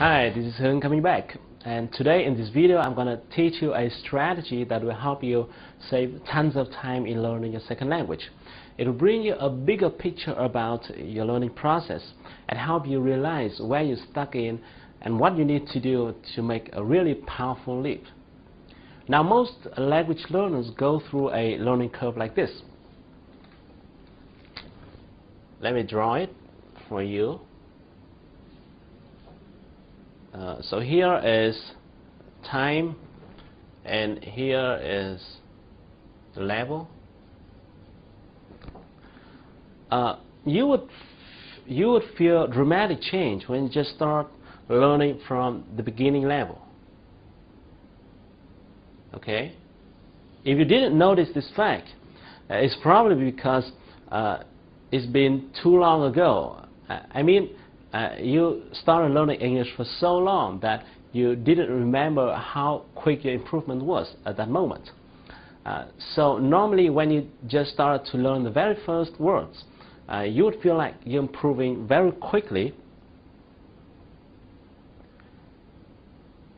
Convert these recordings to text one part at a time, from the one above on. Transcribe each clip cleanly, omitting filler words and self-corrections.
Hi, this is Hưng coming back, and today in this video I'm going to teach you a strategy that will help you save tons of time in learning your second language. It will bring you a bigger picture about your learning process and help you realize where you're stuck in and what you need to do to make a really powerful leap. Now, most language learners go through a learning curve like this. Let me draw it for you. So here is time, and here is the level. You would feel dramatic change when you just start learning from the beginning level. Okay? If you didn't notice this fact, it's probably because it's been too long ago. You started learning English for so long that you didn't remember how quick your improvement was at that moment. So normally when you just started to learn the very first words, you would feel like you're improving very quickly.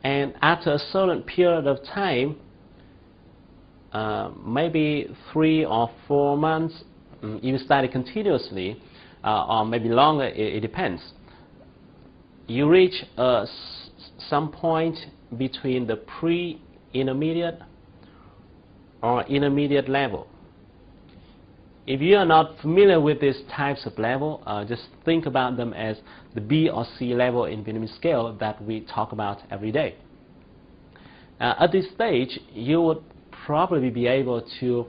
And after a certain period of time, maybe 3 or 4 months, if you study continuously, or maybe longer, it depends. You reach some point between the pre-intermediate or intermediate level. If you are not familiar with these types of level, just think about them as the B or C level in Vietnamese scale that we talk about every day. At this stage, you would probably be able to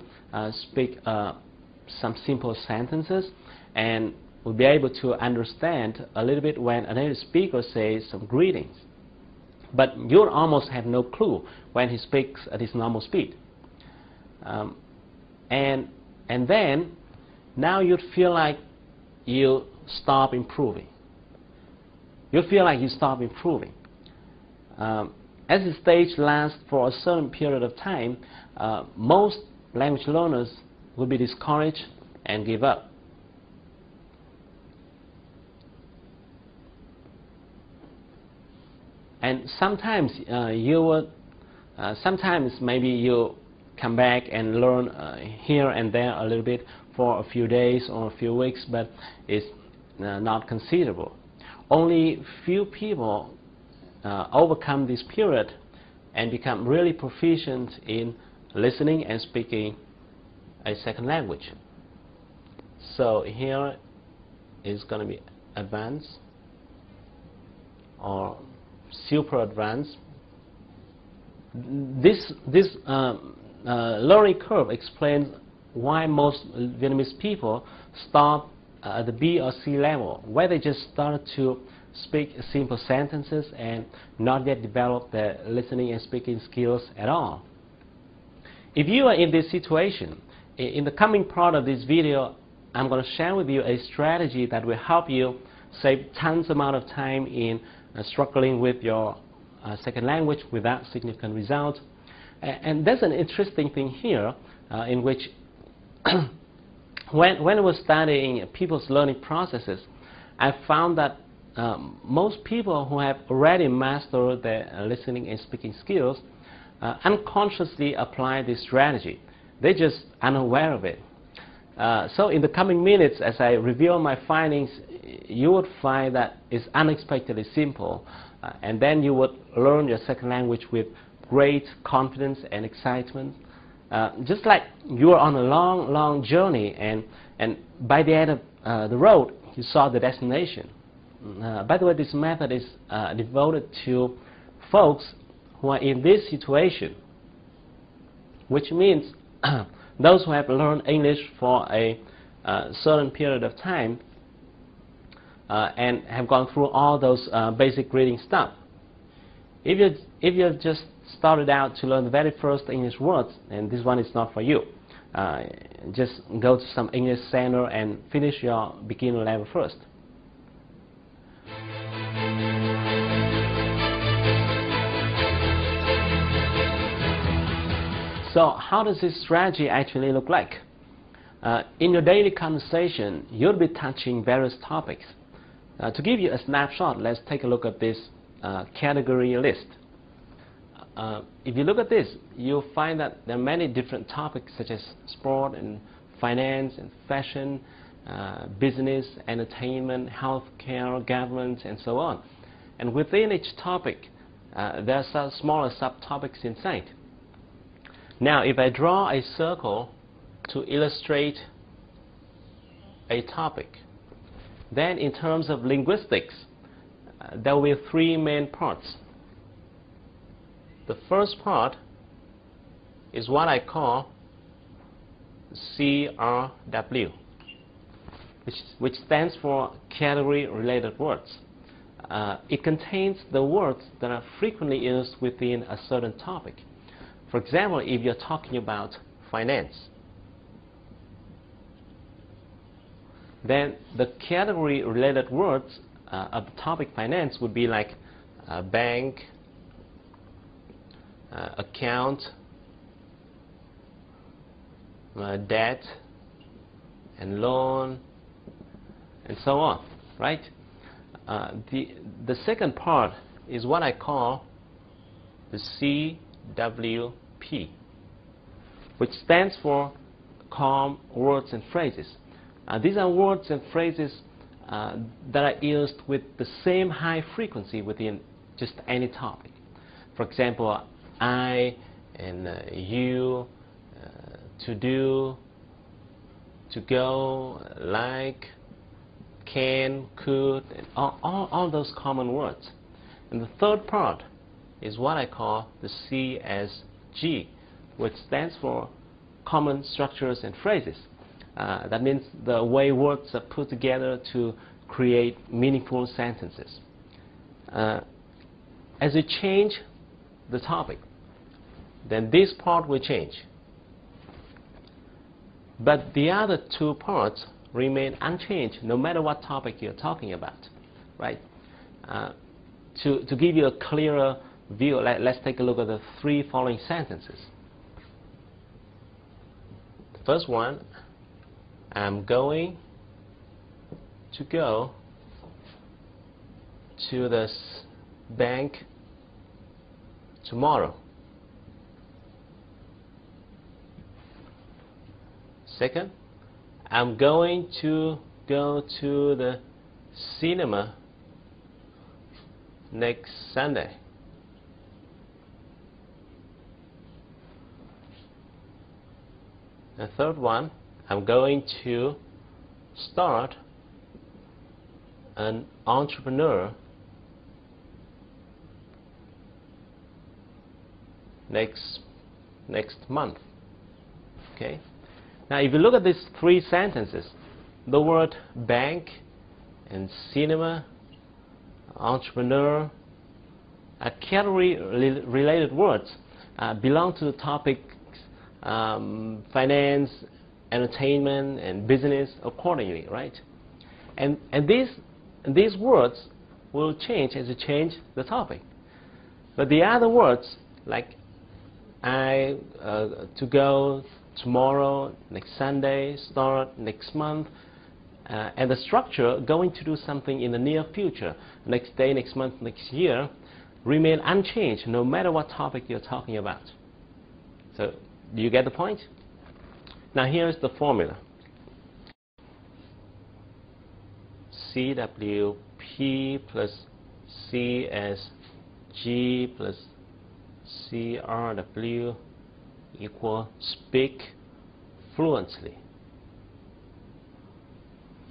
speak some simple sentences and will be able to understand a little bit when a native speaker says some greetings. But you'll almost have no clue when he speaks at his normal speed. And then, now you'd feel like you stop improving. You feel like you stop improving. As the stage lasts for a certain period of time, most language learners will be discouraged and give up. And sometimes sometimes maybe you come back and learn here and there a little bit for a few days or a few weeks, but it's not considerable. Only few people overcome this period and become really proficient in listening and speaking a second language. So here is going to be advanced or super advanced. This learning curve explains why most Vietnamese people stop at the B or C level, where they just started to speak simple sentences and not yet develop their listening and speaking skills at all. If you are in this situation, in the coming part of this video, I'm going to share with you a strategy that will help you save tons amount of time in struggling with your second language without significant results. And there's an interesting thing here in which when I was studying people's learning processes, I found that most people who have already mastered their listening and speaking skills unconsciously apply this strategy. They're just unaware of it. So in the coming minutes, as I reveal my findings, you would find that it's unexpectedly simple, and then you would learn your second language with great confidence and excitement, just like you are on a long journey, and by the end of the road you saw the destination. By the way, this method is devoted to folks who are in this situation, which means those who have learned English for a certain period of time and have gone through all those basic reading stuff. If you just started out to learn the very first English words, and this one is not for you, just go to some English center and finish your beginner level first. So how does this strategy actually look like? In your daily conversation, you'll be touching various topics. To give you a snapshot, let's take a look at this category list. If you look at this, you'll find that there are many different topics such as sport and finance and fashion, business, entertainment, healthcare, government, and so on. And within each topic, there are some smaller subtopics inside. Now, if I draw a circle to illustrate a topic, then in terms of linguistics, there will be three main parts. The first part is what I call CRW, which stands for category-related words. It contains the words that are frequently used within a certain topic. For example, if you're talking about finance, then the category-related words of the topic finance would be like bank, account, debt, and loan, and so on, right? The second part is what I call the CWP, which stands for common words and phrases. These are words and phrases that are used with the same high frequency within just any topic. For example, I and you, to do, to go, like, can, could, and all those common words. And the third part is what I call the CSG, which stands for common structures and phrases. That means the way words are put together to create meaningful sentences. As you change the topic, then this part will change. But the other two parts remain unchanged no matter what topic you're talking about, right? To give you a clearer view, let's take a look at the three following sentences. The first one, I'm going to go to the bank tomorrow. Second, I'm going to go to the cinema next Sunday. The third one, I'm going to start an entrepreneur next month. Okay. Now, if you look at these three sentences, the word bank and cinema, entrepreneur, are category-related words, belong to the topics finance, entertainment, and business accordingly, right? And these words will change as you change the topic. But the other words, like to go tomorrow, next Sunday, start next month, and the structure, going to do something in the near future, next day, next month, next year, remain unchanged no matter what topic you're talking about. So, do you get the point? Now here's the formula. CWP plus CSG plus CRW equal speak fluently.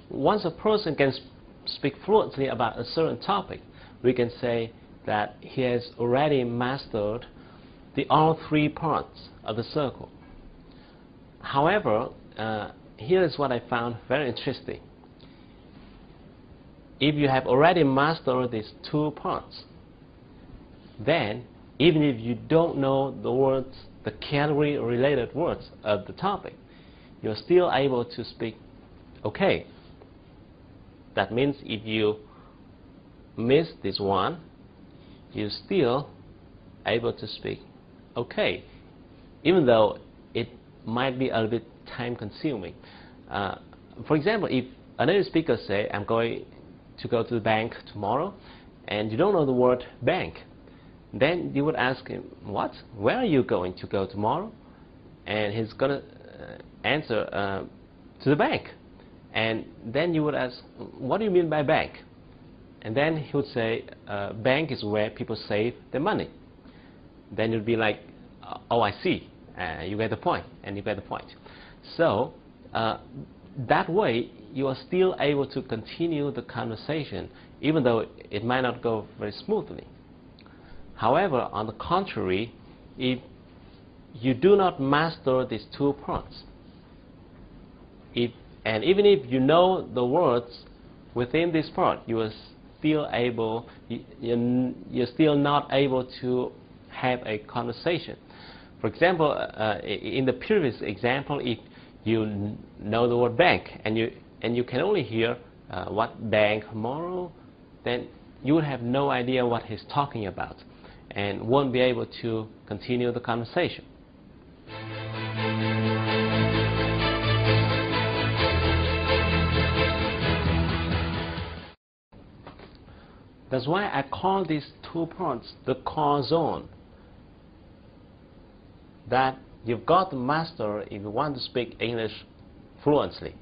Once a person can speak fluently about a certain topic, we can say that he has already mastered all three parts of the circle. However, here is what I found very interesting. If you have already mastered these two parts, then even if you don't know the words, the category-related words of the topic, you're still able to speak okay. That means if you miss this one, you're still able to speak okay, even though it might be a little bit time-consuming. For example, if a native speaker say, I'm going to go to the bank tomorrow, and you don't know the word bank, then you would ask him, what? Where are you going to go tomorrow? And he's going to answer, to the bank. And then you would ask, what do you mean by bank? And then he would say, bank is where people save their money. Then you'd be like, oh, I see. You get the point, and you get the point. So that way, you are still able to continue the conversation, even though it might not go very smoothly. However, on the contrary, if you do not master these two parts, and even if you know the words within this part, you are still able, you're still not able to have a conversation. For example, in the previous example, if you know the word bank and you can only hear what bank tomorrow, then you would have no idea what he's talking about and won't be able to continue the conversation. That's why I call these two parts the core zone that you've got to master if you want to speak English fluently.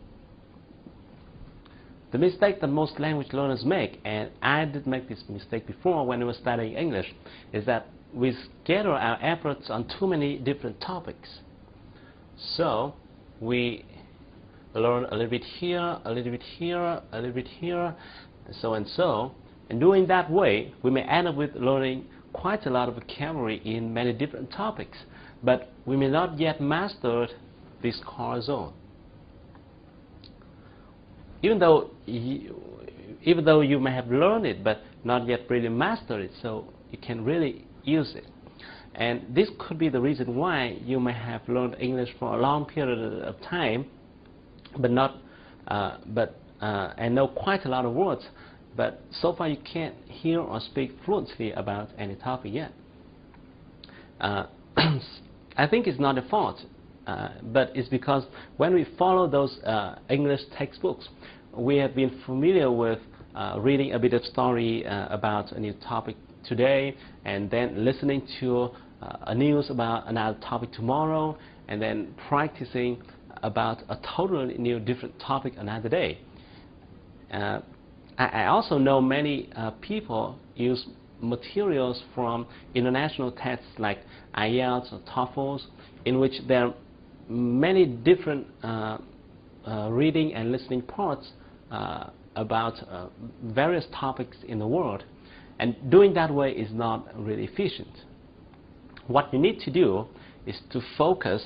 The mistake that most language learners make, and I did make this mistake before when we were studying English, is that we scatter our efforts on too many different topics. So we learn a little bit here, a little bit here, a little bit here, and so. And doing that way, we may end up with learning quite a lot of vocabulary in many different topics, but we may not yet master this core zone. Even though you may have learned it, but not yet really mastered it, so you can really use it. And this could be the reason why you may have learned English for a long period of time, and know quite a lot of words, but so far you can't hear or speak fluently about any topic yet. I think it's not a fault, but it's because when we follow those English textbooks, we have been familiar with reading a bit of story about a new topic today, and then listening to a news about another topic tomorrow, and then practicing about a totally new different topic another day. I also know many people use materials from international tests like IELTS or TOEFL, in which there are many different reading and listening parts about various topics in the world, and doing that way is not really efficient. What you need to do is to focus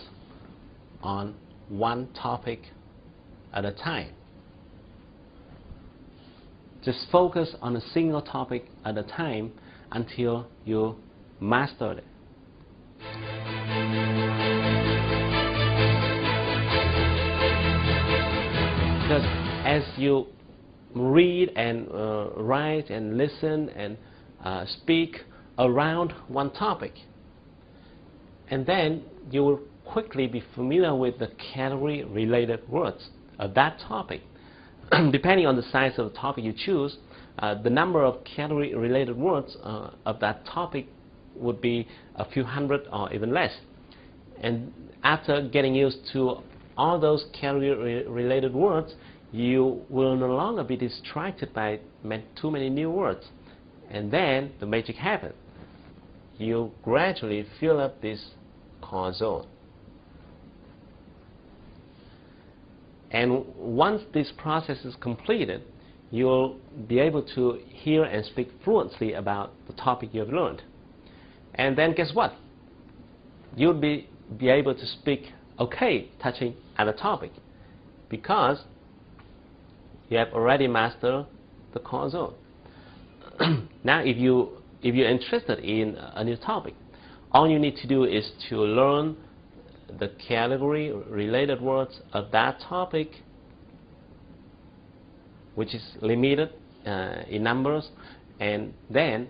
on one topic at a time. Just focus on a single topic at a time until you master it. Because as you read and write and listen and speak around one topic, and then you will quickly be familiar with the category-related words of that topic. Depending on the size of the topic you choose, the number of category-related words of that topic would be a few hundred or even less. And after getting used to all those category-related words, you will no longer be distracted by too many new words. And then the magic happens. You gradually fill up this core zone. And once this process is completed, you'll be able to hear and speak fluently about the topic you've learned. And then guess what? You'll be able to speak okay touching other topic, because you have already mastered the core zone. Now if you're interested in a new topic, all you need to do is to learn the category related words of that topic, which is limited in numbers, and then